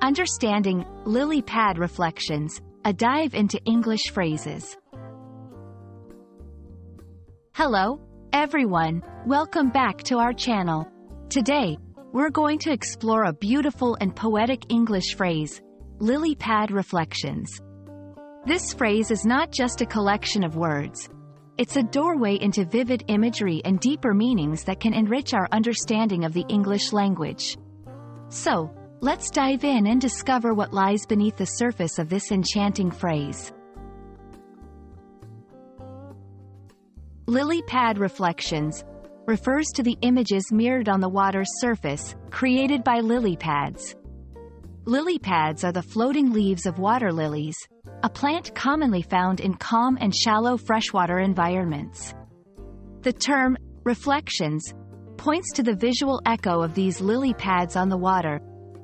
Understanding Lily Pad Reflections, a dive into English phrases. Hello, everyone. Welcome back to our channel. Today, we're going to explore a beautiful and poetic English phrase, Lily Pad Reflections. This phrase is not just a collection of words. It's a doorway into vivid imagery and deeper meanings that can enrich our understanding of the English language. So, let's dive in and discover what lies beneath the surface of this enchanting phrase. Lily Pad Reflections refers to the images mirrored on the water's surface, created by lily pads. Lily pads are the floating leaves of water lilies, a plant commonly found in calm and shallow freshwater environments. The term, reflections, points to the visual echo of these lily pads on the water,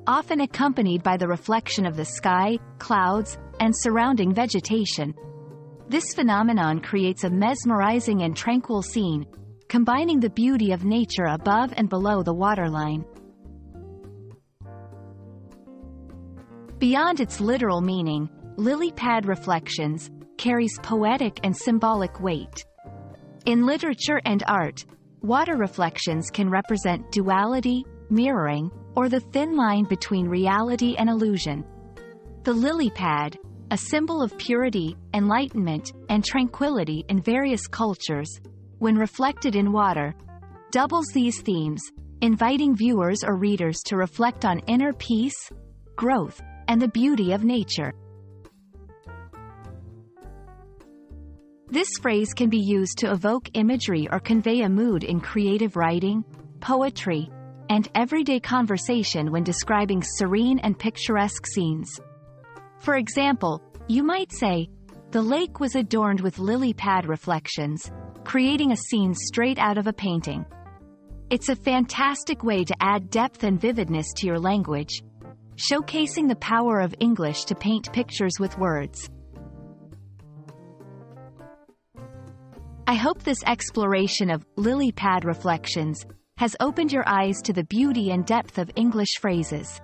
often accompanied by the reflection of the sky, clouds, and surrounding vegetation. This phenomenon creates a mesmerizing and tranquil scene, combining the beauty of nature above and below the waterline. Beyond its literal meaning, Lily Pad Reflections carries poetic and symbolic weight. In literature and art, water reflections can represent duality, mirroring, or the thin line between reality and illusion. The lily pad, a symbol of purity, enlightenment, and tranquility in various cultures, when reflected in water, doubles these themes, inviting viewers or readers to reflect on inner peace, growth, and the beauty of nature. This phrase can be used to evoke imagery or convey a mood in creative writing, poetry, and everyday conversation when describing serene and picturesque scenes. For example, you might say, "The lake was adorned with lily pad reflections," creating a scene straight out of a painting. It's a fantastic way to add depth and vividness to your language, showcasing the power of English to paint pictures with words. I hope this exploration of lily pad reflections has opened your eyes to the beauty and depth of English phrases.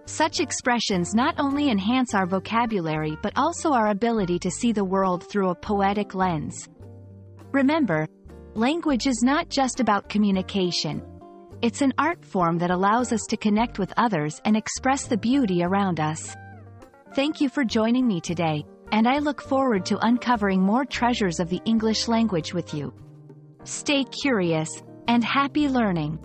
Such expressions not only enhance our vocabulary but also our ability to see the world through a poetic lens. Remember, language is not just about communication. It's an art form that allows us to connect with others and express the beauty around us. Thank you for joining me today, and I look forward to uncovering more treasures of the English language with you. Stay curious, and happy learning!